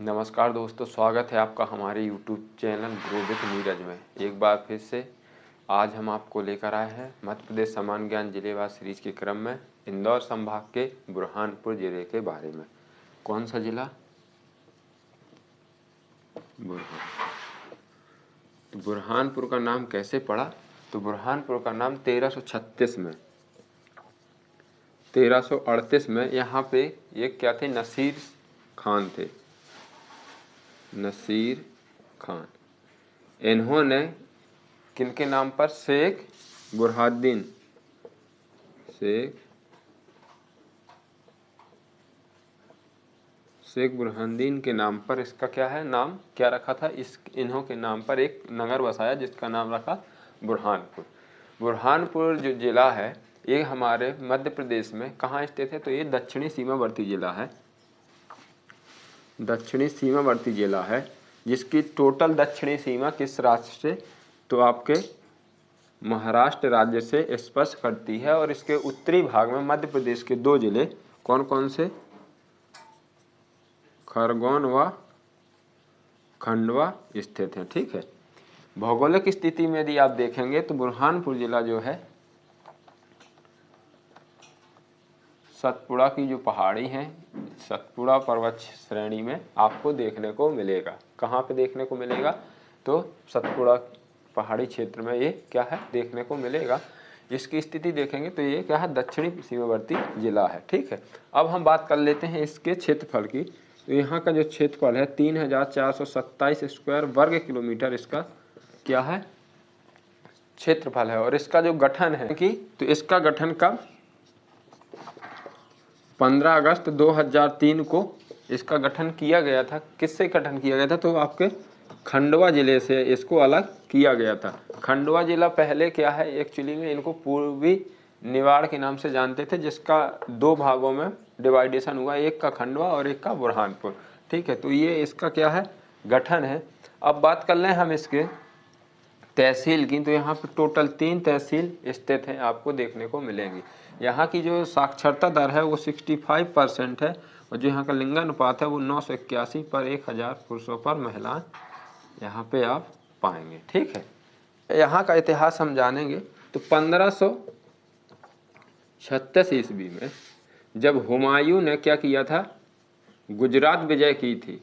नमस्कार दोस्तों, स्वागत है आपका हमारे YouTube channel grow with Neeraj में। एक बार फिर से आज हम आपको लेकर आए हैं मध्य प्रदेश सामान्य ज्ञान जिलेवार सीरीज के क्रम में इंदौर संभाग के बुरहानपुर जिले के बारे में। कौन सा जिला? तो बुरहानपुर का नाम कैसे पड़ा? तो बुरहानपुर का नाम 1336 में 1338 में यहाँ पे ये क्या थे? नसीर खान थे, नसीर खान। इन्होंने किनके नाम पर? शेख बुरहानुद्दीन, शेख बुरहानुद्दीन के नाम पर इसका क्या है? नाम क्या रखा था? इन्हों के नाम पर एक नगर बसाया जिसका नाम रखा बुरहानपुर। बुरहानपुर जो जिला है ये हमारे मध्य प्रदेश में कहाँ स्थित है? तो ये दक्षिणी सीमावर्ती जिला है, दक्षिणी सीमावर्ती जिला है, जिसकी टोटल दक्षिणी सीमा किस राज्य से? तो आपके महाराष्ट्र राज्य से स्पर्श करती है। और इसके उत्तरी भाग में मध्य प्रदेश के दो जिले कौन कौन से? खरगोन व खंडवा स्थित हैं। ठीक है। भौगोलिक स्थिति में यदि आप देखेंगे तो बुरहानपुर जिला जो है सतपुड़ा की जो पहाड़ी है, सतपुड़ा पर्वत श्रेणी में आपको देखने को मिलेगा। कहाँ पे देखने को मिलेगा? तो सतपुड़ा पहाड़ी क्षेत्र में ये क्या है? देखने को मिलेगा। इसकी स्थिति देखेंगे तो ये क्या है? दक्षिणी सीमावर्ती जिला है। ठीक है। अब हम बात कर लेते हैं इसके क्षेत्रफल की। तो यहाँ का जो क्षेत्रफल है 3427 स्क्वायर वर्ग किलोमीटर इसका क्या है? क्षेत्रफल है। और इसका जो गठन है कि तो इसका गठन कब? 15 अगस्त 2003 को इसका गठन किया गया था। किससे गठन किया गया था? तो आपके खंडवा जिले से इसको अलग किया गया था। खंडवा जिला पहले क्या है? एक्चुअली में इनको पूर्वी निवाड़ के नाम से जानते थे, जिसका दो भागों में डिवाइडेशन हुआ, एक का खंडवा और एक का बुरहानपुर। ठीक है। तो ये इसका क्या है? गठन है। अब बात कर लें हम इसके तहसील की। तो यहाँ पे टोटल 3 तहसील स्थित हैं, आपको देखने को मिलेंगी। यहाँ की जो साक्षरता दर है वो 65% है। और जो यहाँ का लिंगानुपात है वो 981 पर 1000 पुरुषों पर महिलाएं यहाँ पे आप पाएंगे। ठीक है। यहाँ का इतिहास हम जानेंगे तो 1536 ईस्वी में जब हुमायूं ने क्या किया था? गुजरात विजय की थी,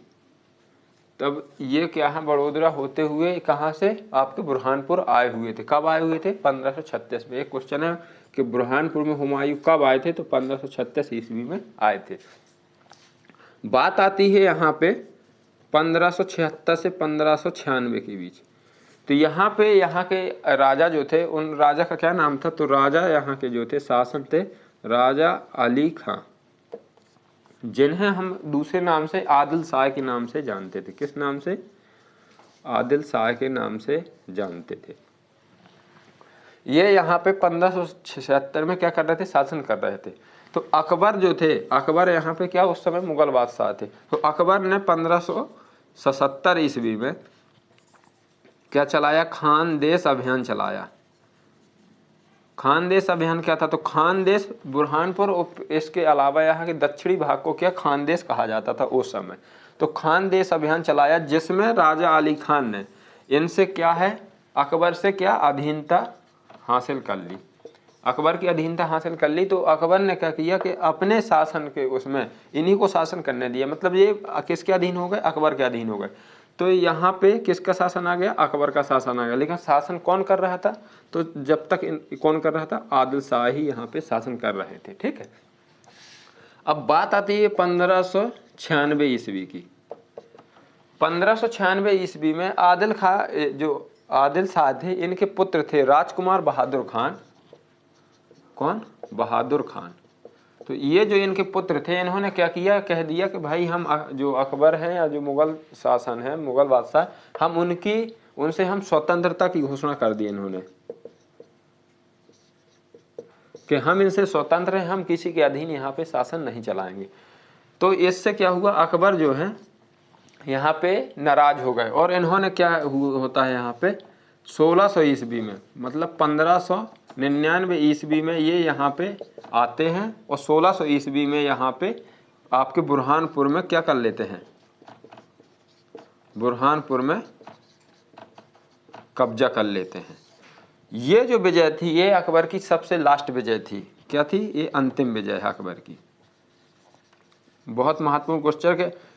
तब ये क्या है? बड़ोदरा होते हुए कहाँ से? आपके बुरहानपुर आए हुए थे। कब आए हुए थे? 1536 में। एक क्वेश्चन है कि बुरहानपुर में हुमायूं कब आए थे? तो 1536 ईस्वी में आए थे। बात आती है यहाँ पे 1576 से 1596 के बीच। तो यहाँ पे यहाँ के राजा जो थे, उन राजा का क्या नाम था? तो राजा यहाँ के जो थे शासक थे राजा अली खां, जिन्हें हम दूसरे नाम से आदिल शाह के नाम से जानते थे। किस नाम से? आदिल शाह के नाम से जानते थे। ये यहाँ पे 1576 में क्या कर रहे थे? शासन कर रहे थे। तो अकबर जो थे, अकबर यहाँ पे क्या उस समय मुगल बादशाह थे। तो अकबर ने 1577 ईस्वी में क्या चलाया? खानदेश अभियान चलाया। खानदेश अभियान क्या था? तो खानदेश बुरहानपुर और इसके अलावा यहाँ के दक्षिणी भाग को क्या खानदेश कहा जाता था उस समय। तो खानदेश अभियान चलाया जिसमें राजा अली खान ने इनसे क्या है? अकबर से क्या अधीनता हासिल कर ली, अकबर की अधीनता हासिल कर ली। तो अकबर ने क्या किया कि अपने शासन के उसमें इन्हीं को शासन करने दिया। मतलब ये किसके अधीन हो गए? अकबर के अधीन हो गए। तो यहाँ पे किसका शासन आ गया? अकबर का शासन आ गया। लेकिन शासन कौन कर रहा था? तो जब तक कौन कर रहा था? आदिल शाह ही यहाँ पे शासन कर रहे थे। ठीक है। अब बात आती है 1596 ईस्वी की। 1596 ईस्वी में आदिल खां जो आदिल शाह थे, इनके पुत्र थे राजकुमार बहादुर खान। कौन? बहादुर खान। तो ये जो इनके पुत्र थे, इन्होंने क्या किया? कह दिया कि भाई हम जो अकबर हैं या जो मुगल शासन है, मुगल बादशाह, हम उनसे हम स्वतंत्रता की घोषणा कर दी इन्होंने कि हम इनसे स्वतंत्र हैं, हम किसी के अधीन यहाँ पे शासन नहीं चलाएंगे। तो इससे क्या हुआ? अकबर जो है यहाँ पे नाराज हो गए। और इन्होंने क्या होता है यहाँ पे 1600 ईस्वी में, मतलब 1599 ईस्वी में ये यहाँ पे आते हैं। और 1600 ईस्वी में यहाँ पे आपके बुरहानपुर में क्या कर लेते हैं? बुरहानपुर में कब्जा कर लेते हैं। ये जो विजय थी ये अकबर की सबसे लास्ट विजय थी। क्या थी? ये अंतिम विजय है अकबर की। बहुत महत्वपूर्ण क्वेश्चन के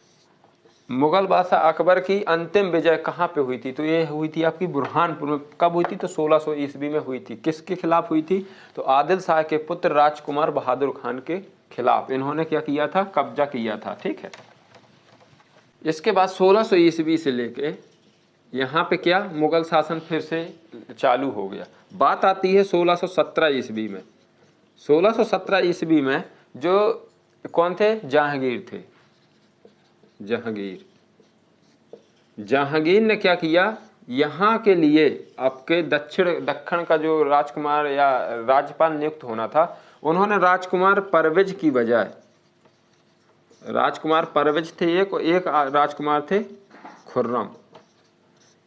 मुगल बादशाह अकबर की अंतिम विजय कहाँ पे हुई थी? तो ये हुई थी आपकी बुरहानपुर में। कब हुई थी? तो 1600 ईस्वी में हुई थी। किसके खिलाफ हुई थी? तो आदिल शाह के पुत्र राजकुमार बहादुर खान के खिलाफ इन्होंने क्या किया था? कब्जा किया था। ठीक है। इसके बाद 1600 ईस्वी से लेके यहाँ पे क्या मुगल शासन फिर से चालू हो गया। बात आती है 1617 ईस्वी में। 1617 ईस्वी में जो कौन थे? जहांगीर थे। जहांगीर ने क्या किया? यहाँ के लिए आपके दक्षिण का जो राजकुमार या राज्यपाल नियुक्त होना था, उन्होंने राजकुमार परवेज की बजाय, राजकुमार परवेज थे एक राजकुमार थे खुर्रम।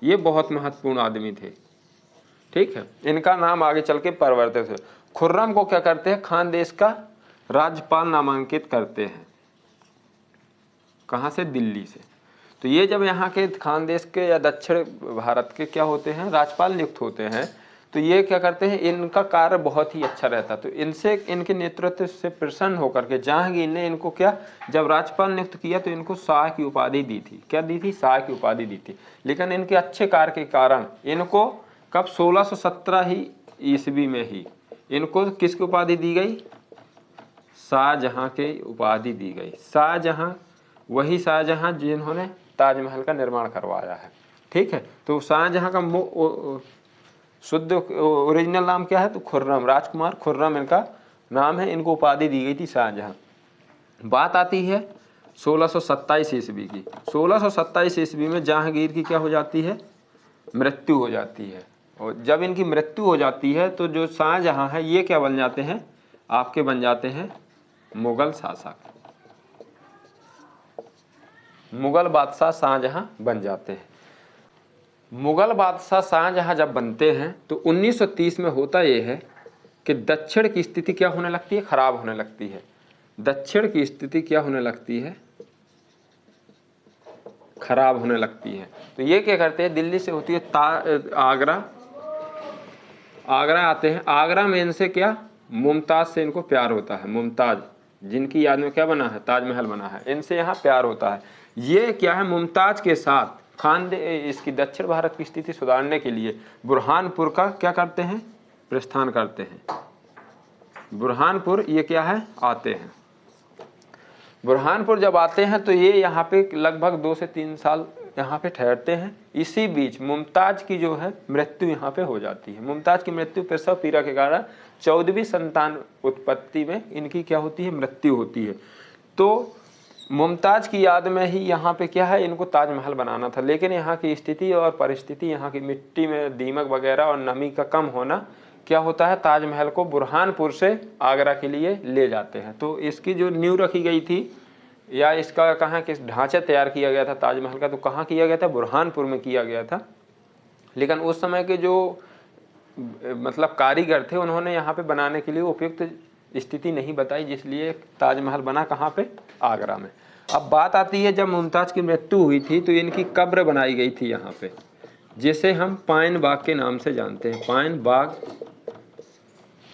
ये बहुत महत्वपूर्ण आदमी थे। ठीक है। इनका नाम आगे चल के परिवर्तित है। खुर्रम को क्या करते हैं? खानदेश का राज्यपाल नामांकित करते हैं। कहाँ से? दिल्ली से। तो ये जब यहाँ के खानदेश के या दक्षिण भारत के क्या होते हैं? राज्यपाल नियुक्त होते हैं। तो ये क्या करते हैं? इनका कार्य बहुत ही अच्छा रहता। तो इनसे इनके नेतृत्व से प्रसन्न होकर के जहांगीर ने इनको क्या, जब राज्यपाल नियुक्त किया तो इनको शाह की उपाधि दी थी। क्या दी थी? शाह की उपाधि दी थी। लेकिन इनके अच्छे कार्य के कारण इनको कब? 1617 ही ईस्वी में ही इनको किसकी उपाधि दी गई? शाहजहां के उपाधि दी गई। शाहजहां, वही शाहजहां जिन्होंने ताजमहल का निर्माण करवाया है। ठीक है। तो शाहजहां का शुद्ध ओरिजिनल नाम क्या है? तो खुर्रम, राजकुमार खुर्रम इनका नाम है। इनको उपाधि दी गई थी शाहजहां। बात आती है 1627 ईस्वी की। 1627 ईस्वी में जहांगीर की क्या हो जाती है? मृत्यु हो जाती है। और जब इनकी मृत्यु हो जाती है तो जो शाहजहां है ये क्या बन जाते हैं? आपके बन जाते हैं मुगल शासक। मुगल बादशाह शाहजहां बन जाते हैं। मुगल बादशाह शाहजहां जब बनते हैं तो 1930 में होता यह है कि दक्षिण की स्थिति क्या होने लगती है? खराब होने लगती है। दक्षिण की स्थिति क्या होने लगती है? खराब होने लगती है। तो ये क्या करते हैं? दिल्ली से होती है आगरा आते हैं। आगरा में इनसे क्या? मुमताज से इनको प्यार होता है। मुमताज जिनकी याद में क्या बना है? ताजमहल बना है। इनसे यहाँ प्यार होता है। ये क्या है? मुमताज के साथ इसकी दक्षिण भारत की स्थिति सुधारने के लिए बुरहानपुर का क्या करते हैं? प्रस्थान करते हैं। बुरहानपुर ये क्या है? आते हैं। बुरहानपुर जब आते हैं तो ये यहाँ पे लगभग 2 से 3 साल यहाँ पे ठहरते हैं। इसी बीच मुमताज की जो है मृत्यु यहाँ पे हो जाती है। मुमताज की मृत्यु प्रसव पीड़ा के कारण 14वीं संतान उत्पत्ति में इनकी क्या होती है? मृत्यु होती है। तो मुमताज की याद में ही यहाँ पे क्या है? इनको ताजमहल बनाना था। लेकिन यहाँ की स्थिति और परिस्थिति, यहाँ की मिट्टी में दीमक वगैरह और नमी का कम होना क्या होता है? ताजमहल को बुरहानपुर से आगरा के लिए ले जाते हैं। तो इसकी जो नींव रखी गई थी या इसका कहाँ किस ढांचा तैयार किया गया था ताजमहल का, तो कहाँ किया गया था? बुरहानपुर में किया गया था। लेकिन उस समय के जो मतलब कारीगर थे उन्होंने यहाँ पे बनाने के लिए उपयुक्त स्थिति नहीं बताई, जिसलिए ताजमहल बना कहाँ पे? आगरा में। अब बात आती है जब मुमताज की मृत्यु हुई थी तो इनकी कब्र बनाई गई थी यहाँ पे, जिसे हम पाइन बाग के नाम से जानते हैं।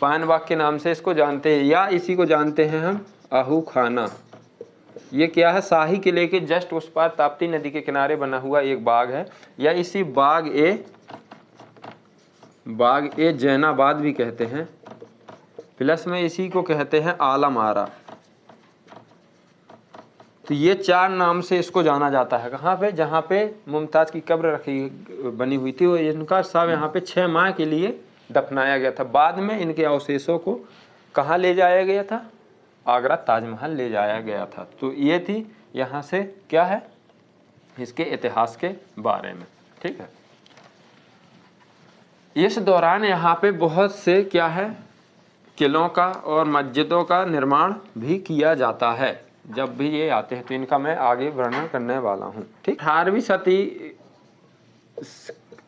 पाइन बाग के नाम से इसको जानते हैं, या इसी को जानते हैं हम आहू खाना। ये क्या है? शाही किले के जस्ट उस पार ताप्ती नदी के किनारे बना हुआ एक बाग है, या इसी बाग ए जैनाबाद भी कहते हैं। प्लस में इसी को कहते हैं आलम आरा। तो ये 4 नाम से इसको जाना जाता है। कहाँ पे? जहाँ पे मुमताज की कब्र बनी हुई थी। और इनका सब यहाँ पे 6 माह के लिए दफनाया गया था। बाद में इनके अवशेषों को कहाँ ले जाया गया था? आगरा ताजमहल ले जाया गया था। तो ये थी यहाँ से क्या है? इसके इतिहास के बारे में। ठीक है। इस दौरान यहाँ पे बहुत से क्या है? किलों का और मस्जिदों का निर्माण भी किया जाता है। जब भी ये आते हैं तो इनका मैं आगे वर्णन करने वाला हूँ। ठीक। 18वीं सदी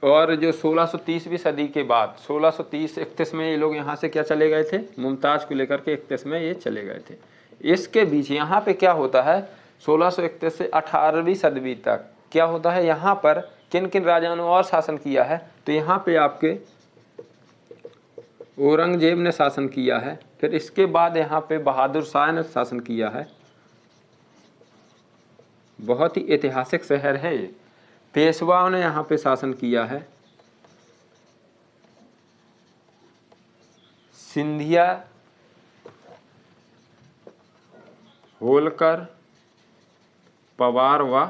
और जो 1630वीं सदी के बाद 1630-31 में ये लोग यहाँ से क्या चले गए थे? मुमताज को लेकर के 31 में ये चले गए थे। इसके बीच यहाँ पे क्या होता है? 1631 से 18वीं सदी तक क्या होता है, यहाँ पर किन किन राजाओं ने और शासन किया है, तो यहाँ पे आपके औरंगजेब ने शासन किया है, फिर इसके बाद यहाँ पे बहादुर शाह ने शासन किया है। बहुत ही ऐतिहासिक शहर है ये। पेशवाओं ने यहाँ पे शासन किया है। सिंधिया, होलकर, पवार व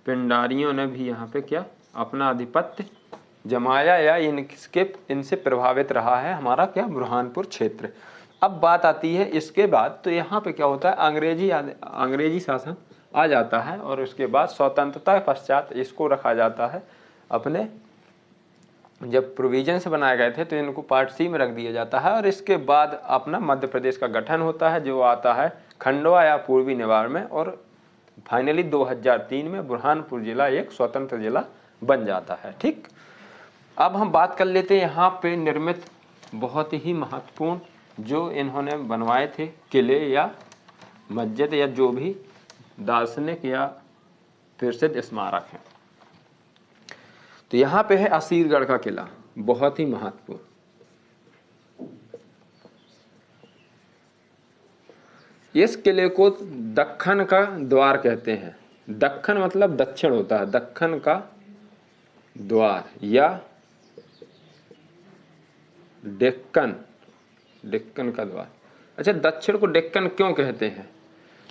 पिंडारियों ने भी यहाँ पे क्या अपना आधिपत्य जमाया या इनसे प्रभावित रहा है हमारा क्या बुरहानपुर क्षेत्र। अब बात आती है इसके बाद, तो यहाँ पे क्या होता है, अंग्रेजी शासन आ जाता है और उसके बाद स्वतंत्रता के पश्चात इसको रखा जाता है अपने, जब प्रोविजंस बनाए गए थे तो इनको पार्ट सी में रख दिया जाता है और इसके बाद अपना मध्य प्रदेश का गठन होता है जो आता है खंडवा या पूर्वी नेवार में, और फाइनली 2003 में बुरहानपुर जिला एक स्वतंत्र जिला बन जाता है। ठीक, अब हम बात कर लेते हैं यहाँ पे निर्मित बहुत ही महत्वपूर्ण जो इन्होंने बनवाए थे किले या मस्जिद या जो भी दार्शनिक या प्रसिद्ध स्मारक हैं। तो यहाँ पे है असीरगढ़ का किला, बहुत ही महत्वपूर्ण। इस किले को दक्खन का द्वार कहते हैं। दक्खन मतलब दक्षिण होता है, दक्खन का द्वार या डेक्कन, डेक्कन का द्वार। अच्छा, दक्षिण को डेक्कन क्यों कहते हैं,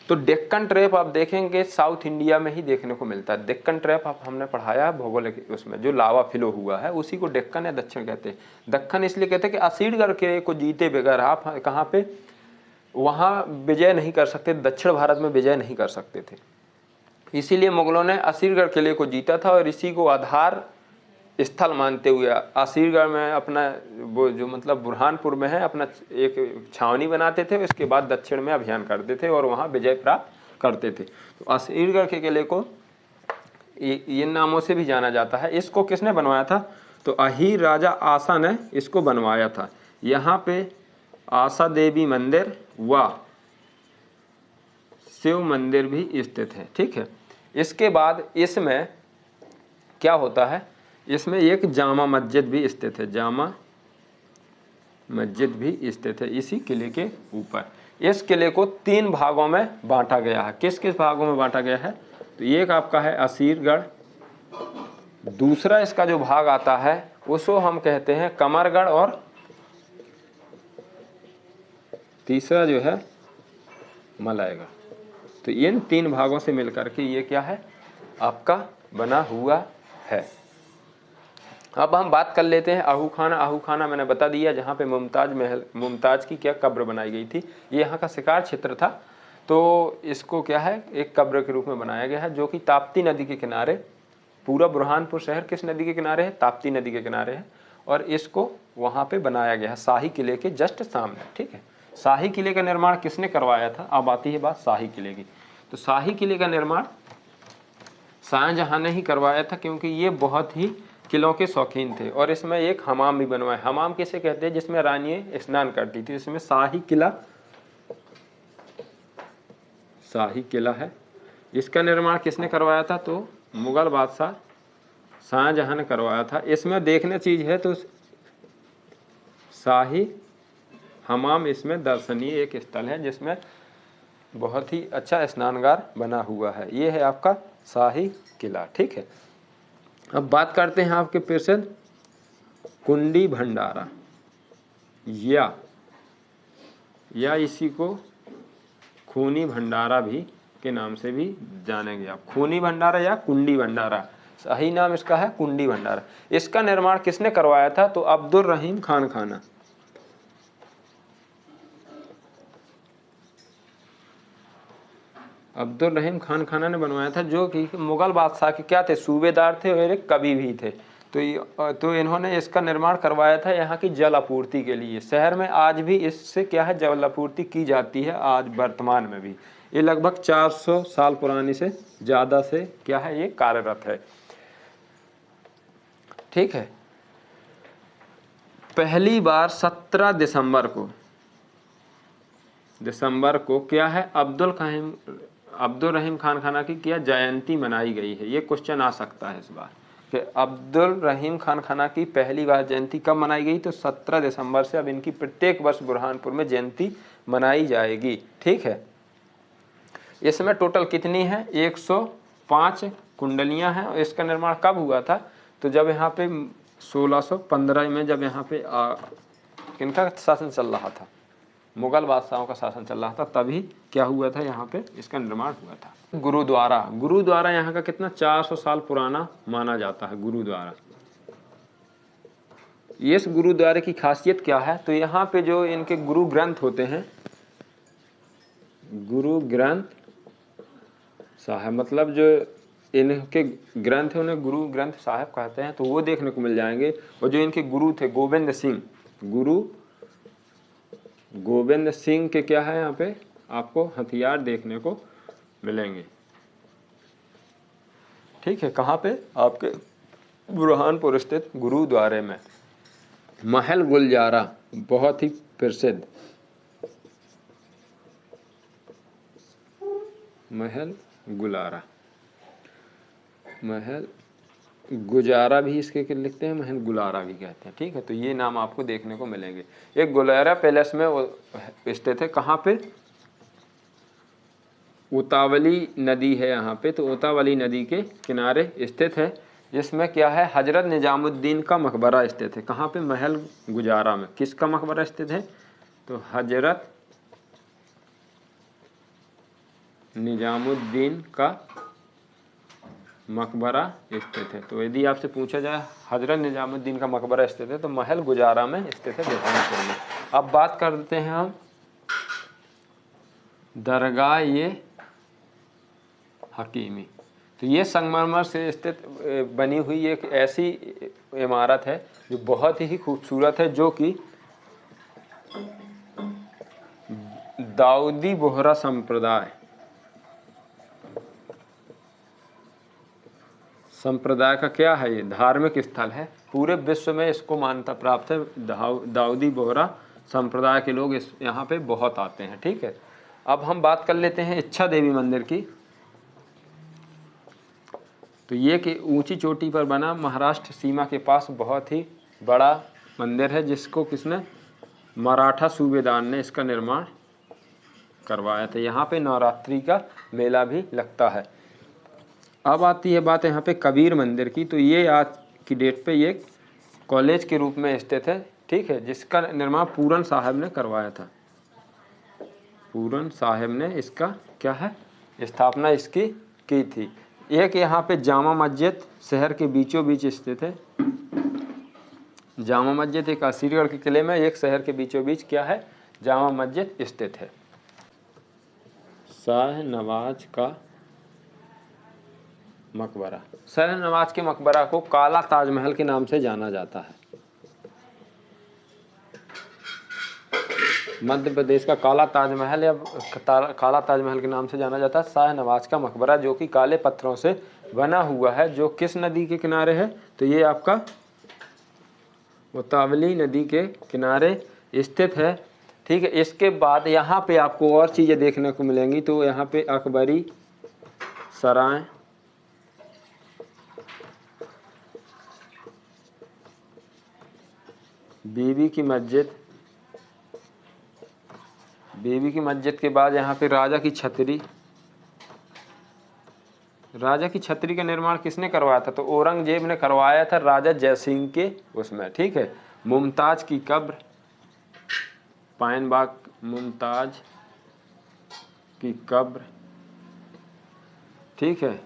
तो डेक्कन ट्रैप आप देखेंगे साउथ इंडिया में ही देखने को मिलता है। डेक्कन ट्रैप आप हमने पढ़ाया है भौगोलिक उसमें, जो लावा फ्लो हुआ है उसी को डेक्कन या दक्षिण कहते हैं। दक्खन इसलिए कहते हैं कि असीरगढ़ किले को जीते बगैर आप कहाँ पे वहाँ विजय नहीं कर सकते, दक्षिण भारत में विजय नहीं कर सकते थे। इसीलिए मुगलों ने असीरगढ़ किले को जीता था और इसी को आधार स्थल मानते हुए असीरगढ़ में अपना वो जो मतलब बुरहानपुर में है अपना एक छावनी बनाते थे, इसके बाद दक्षिण में अभियान करते थे और वहाँ विजय प्राप्त करते थे। तो असीरगढ़ के किले को इन नामों से भी जाना जाता है। इसको किसने बनवाया था, तो अहीर राजा आसा ने इसको बनवाया था। यहाँ पे आशा देवी मंदिर व शिव मंदिर भी स्थित है। ठीक है, इसके बाद इसमें क्या होता है, इसमें एक जामा मस्जिद भी स्थित है, जामा मस्जिद भी स्थित है इसी किले के ऊपर। इस किले को 3 भागों में बांटा गया है। किस किस भागों में बांटा गया है, तो एक आपका है असीरगढ़, दूसरा इसका जो भाग आता है उसको हम कहते हैं कमरगढ़, और तीसरा जो है मलायगढ़। तो इन 3 भागों से मिलकर के ये क्या है आपका बना हुआ है। अब हम बात कर लेते हैं आहूखाना। आहूखाना मैंने बता दिया, जहाँ पे मुमताज की क्या कब्र बनाई गई थी। ये यहाँ का शिकार क्षेत्र था, तो इसको क्या है एक कब्र के रूप में बनाया गया है, जो कि ताप्ती नदी के किनारे, पूरा बुरहानपुर शहर किस नदी के किनारे है, ताप्ती नदी के किनारे है, और इसको वहाँ पे बनाया गया है शाही किले के जस्ट सामने। ठीक है, शाही किले का निर्माण किसने करवाया था, अब आती है बात शाही किले की। तो शाही किले का निर्माण शाहजहां ने ही करवाया था, क्योंकि ये बहुत ही किलों के शौकीन थे और इसमें एक हमाम भी बनवाया। हमाम किसे कहते हैं, जिसमें रानियां स्नान करती थी। इसमें शाही किला है। इसका निर्माण किसने करवाया था, तो मुगल बादशाह शाहजहां ने करवाया था। इसमें देखने चीज है तो शाही हमाम इसमें दर्शनीय एक स्थल है, जिसमें बहुत ही अच्छा स्नानगार बना हुआ है। ये है आपका शाही किला। ठीक है, अब बात करते हैं आपके प्रसिद्ध कुंडी भंडारा, या इसी को खूनी भंडारा भी के नाम से भी जानेंगे आप। खूनी भंडारा या कुंडी भंडारा, सही नाम इसका है कुंडी भंडारा। इसका निर्माण किसने करवाया था, तो अब्दुल रहीम खान खाना। अब्दुल रहीम खान खाना ने बनवाया था, जो कि मुगल बादशाह के क्या थे, सूबेदार थे और एक कवि भी थे। तो इन्होंने इसका निर्माण करवाया था यहाँ की जल आपूर्ति के लिए। शहर में आज भी इससे क्या है जल आपूर्ति की जाती है, आज वर्तमान में भी। ये लगभग 400 साल पुरानी से ज़्यादा से क्या है ये कार्यरत है। ठीक है, पहली बार 17 दिसंबर को क्या है अब्दुल रहीम खान खाना की क्या जयंती मनाई गई है? ये क्वेश्चन आ सकता है इस बार कि अब्दुल रहीम खान खाना की पहली बार जयंती कब मनाई गई? तो 17 दिसंबर से अब इनकी प्रत्येक वर्ष बुरहानपुर में जयंती मनाई जाएगी। ठीक है, इसमें टोटल कितनी है? 105 कुंडलियां हैं। और इसका निर्माण कब हुआ था? तो जब यहाँ पे 1615 में जब यहाँ पे किनका शासन चल रहा था, मुगल बादशाहों का शासन चल रहा था, तभी क्या हुआ था, यहाँ पे इसका निर्माण हुआ था। गुरुद्वारा यहाँ का कितना 400 साल पुराना माना जाता है गुरुद्वारा। इस गुरुद्वारे की खासियत क्या है? तो यहाँ पे जो इनके गुरु ग्रंथ होते हैं, गुरु ग्रंथ साहब, मतलब जो इनके ग्रंथ है उन्हें गुरु ग्रंथ साहब कहते हैं, तो वो देखने को मिल जाएंगे। और जो इनके गुरु थे गोविंद सिंह, गुरु गोविंद सिंह के क्या है, यहाँ पे आपको हथियार देखने को मिलेंगे। ठीक है, कहाँ पे? आपके बुरहानपुर स्थित गुरुद्वारे में। महल गुलजारा बहुत ही प्रसिद्ध, महल गुजारा भी इसके लिखते हैं, महल गुलारा भी कहते हैं। ठीक है, तो ये नाम आपको देखने को मिलेंगे। एक गुलारा पैलेस में स्थित है, कहाँ पे? उतावली नदी है यहाँ पे, तो उतावली नदी के किनारे स्थित है। जिसमें क्या है, हजरत निजामुद्दीन का मकबरा स्थित है। कहाँ पे? महल गुजारा में। किसका मकबरा स्थित है? तो हजरत निजामुद्दीन का मकबरा स्थित है। तो यदि आपसे पूछा जाए हजरत निजामुद्दीन का मकबरा स्थित है, तो महल गुजारा में स्थित है बुरहानपुर में। अब बात करते हैं हम दरगाह ये हकीमी। तो ये संगमरमर से स्थित बनी हुई एक ऐसी इमारत है जो बहुत ही खूबसूरत है, जो कि दाऊदी बोहरा संप्रदाय का क्या है, ये धार्मिक स्थल है। पूरे विश्व में इसको मान्यता प्राप्त है। दाऊदी बोहरा संप्रदाय के लोग इस यहाँ पे बहुत आते हैं। ठीक है, अब हम बात कर लेते हैं इच्छा देवी मंदिर की। तो ये कि ऊंची चोटी पर बना महाराष्ट्र सीमा के पास बहुत ही बड़ा मंदिर है, जिसको किसने? मराठा सूबेदार ने इसका निर्माण करवाया था। यहाँ पे नवरात्रि का मेला भी लगता है। अब आती है बात यहाँ पे कबीर मंदिर की। तो ये आज की डेट पे ये कॉलेज के रूप में स्थित है। ठीक है, जिसका निर्माण पूरन साहब ने करवाया था। पूरन साहब ने इसका क्या है, स्थापना इसकी की थी। एक यहाँ पे जामा मस्जिद शहर के बीचों बीच स्थित है। जामा मस्जिद एक असीरगढ़ के किले में, एक शहर के बीचों बीच क्या है, जामा मस्जिद स्थित है। शाहनवाज का मकबरा, शाहनवाज के मकबरा को काला ताजमहल के नाम से जाना जाता है। मध्य प्रदेश का काला ताजमहल या काला ताजमहल के नाम से जाना जाता है शाहनवाज का मकबरा, जो कि काले पत्थरों से बना हुआ है। जो किस नदी के किनारे है? तो ये आपका उतावली नदी के किनारे स्थित है। ठीक है, इसके बाद यहाँ पे आपको और चीज़ें देखने को मिलेंगी। तो यहाँ पे अकबरी सराय, बीबी की मस्जिद, बीबी की मस्जिद के बाद यहाँ पे राजा की छतरी। राजा की छतरी का निर्माण किसने करवाया था? तो औरंगजेब ने करवाया था राजा जयसिंह के उसमें। ठीक है, मुमताज की कब्र, पायनबाग मुमताज की कब्र। ठीक है,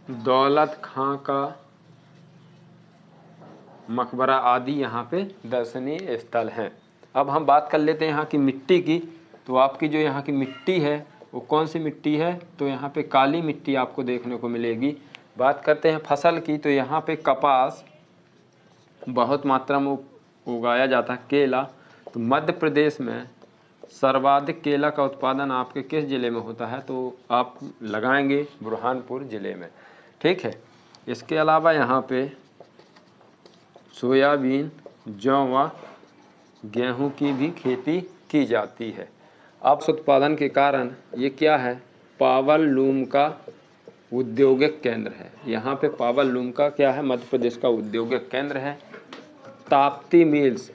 दौलत खां का मकबरा आदि यहाँ पे दर्शनीय स्थल हैं। अब हम बात कर लेते हैं यहाँ की मिट्टी की। तो आपकी जो यहाँ की मिट्टी है वो कौन सी मिट्टी है? तो यहाँ पे काली मिट्टी आपको देखने को मिलेगी। बात करते हैं फसल की। तो यहाँ पे कपास बहुत मात्रा में उगाया जाता है। केला, तो मध्य प्रदेश में सर्वाधिक केला का उत्पादन आपके किस ज़िले में होता है? तो आप लगाएंगे बुरहानपुर ज़िले में। ठीक है, इसके अलावा यहाँ पे सोयाबीन, जौ व गेहूँ की भी खेती की जाती है। आपस उत्पादन के कारण ये क्या है, पावर लूम का औद्योगिक केंद्र है। यहाँ पे पावर लूम का क्या है, मध्य प्रदेश का औद्योगिक केंद्र है। ताप्ती मिल्स,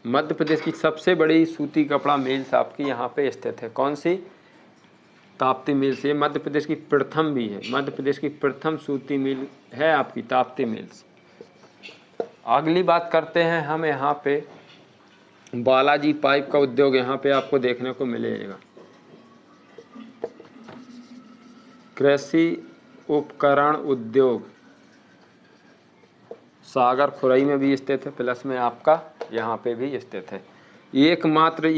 मध्य प्रदेश की सबसे बड़ी सूती कपड़ा मिल्स आपकी यहाँ पे स्थित है। कौन सी, ताप्ती मिल्स। ये मध्य प्रदेश की प्रथम भी है, मध्य प्रदेश की प्रथम सूती मिल है आपकी ताप्ती मिल्स। अगली बात करते हैं हम यहाँ पे बालाजी पाइप का उद्योग यहाँ पे आपको देखने को मिलेगा। कृषि उपकरण उद्योग सागर खुरई में भी स्थित है, प्लस में आपका यहाँ पे भी स्थित है। एकमात्र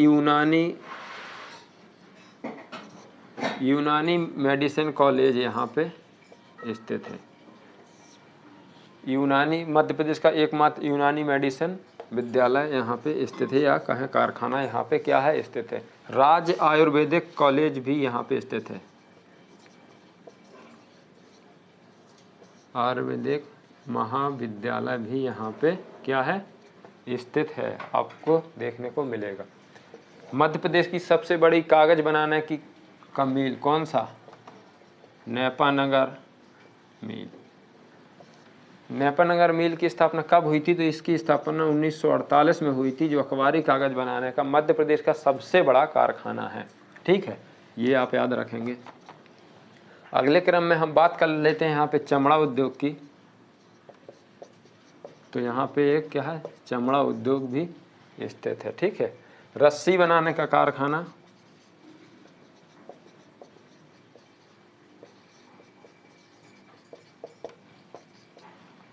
यूनानी मेडिसिन कॉलेज यहाँ पे स्थित है। यूनानी, मध्य प्रदेश का एकमात्र यूनानी मेडिसिन विद्यालय यहाँ पे स्थित है, या कहें कारखाना यहाँ पे क्या है, स्थित है। राज्य आयुर्वेदिक कॉलेज भी यहाँ पे स्थित है, आयुर्वेदिक महाविद्यालय भी यहाँ पे क्या है, स्थित है, आपको देखने को मिलेगा। मध्य प्रदेश की सबसे बड़ी कागज बनाने की मिल कौन सा, नेपानगर मिल। नेपानगर मिल की स्थापना कब हुई थी, तो इसकी स्थापना 1948 में हुई थी, जो अखबारी कागज बनाने का मध्य प्रदेश का सबसे बड़ा कारखाना है। ठीक है, ये आप याद रखेंगे। अगले क्रम में हम बात कर लेते हैं यहाँ पे चमड़ा उद्योग की। तो यहाँ पे एक क्या है, चमड़ा उद्योग भी स्थित है। ठीक है, रस्सी बनाने का कारखाना,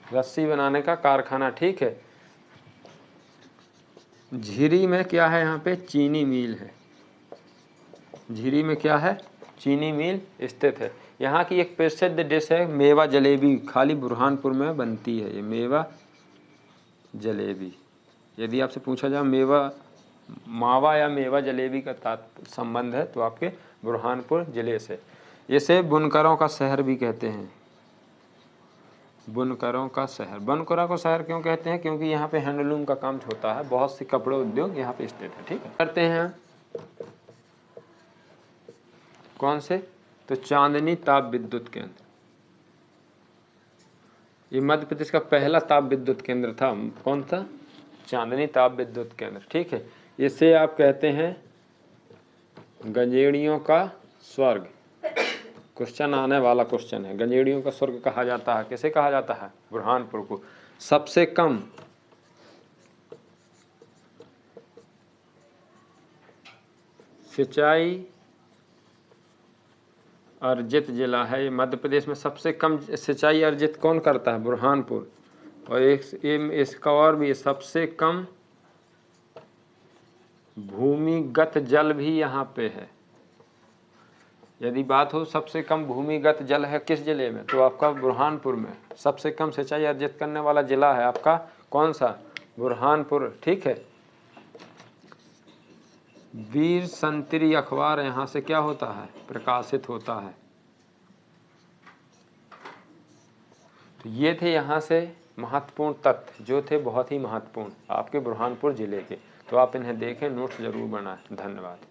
रस्सी बनाने का कारखाना। ठीक है, झिरी में क्या है, यहाँ पे चीनी मिल है। झिरी में क्या है, चीनी मिल स्थित है। यहाँ की एक प्रसिद्ध डिश है मेवा जलेबी, खाली बुरहानपुर में बनती है ये मेवा जलेबी। यदि आपसे पूछा जाए मावा या मेवा जलेबी का संबंध है तो आपके बुरहानपुर जिले से। इसे बुनकरों का शहर भी कहते हैं, बुनकरों का शहर। बुनकरों का शहर क्यों कहते हैं, क्योंकि यहाँ पे हैंडलूम का काम होता है, बहुत से कपड़े उद्योग यहाँ पे स्थित है। ठीक है, करते हैं कौन से, तो चांदनी ताप विद्युत केंद्र। ये मध्य प्रदेश का पहला ताप विद्युत केंद्र था। कौन सा, चांदनी ताप विद्युत केंद्र। ठीक है, इसे आप कहते हैं गंजेड़ियों का स्वर्ग। क्वेश्चन आने वाला क्वेश्चन है, गंजेड़ियों का स्वर्ग कहा जाता है, किसे कहा जाता है, बुरहानपुर को। सबसे कम सिंचाई अर्जित जिला है ये मध्य प्रदेश में। सबसे कम सिंचाई अर्जित कौन करता है, बुरहानपुर। और इसका और भी सबसे कम भूमिगत जल भी यहाँ पे है। यदि बात हो सबसे कम भूमिगत जल है किस जिले में, तो आपका बुरहानपुर में। सबसे कम सिंचाई अर्जित करने वाला जिला है आपका कौन सा, बुरहानपुर। ठीक है, वीर संतरी अखबार यहाँ से क्या होता है, प्रकाशित होता है। तो ये थे यहाँ से महत्वपूर्ण तथ्य जो थे बहुत ही महत्वपूर्ण आपके बुरहानपुर जिले के। तो आप इन्हें देखें, नोट्स जरूर बनाएं। धन्यवाद।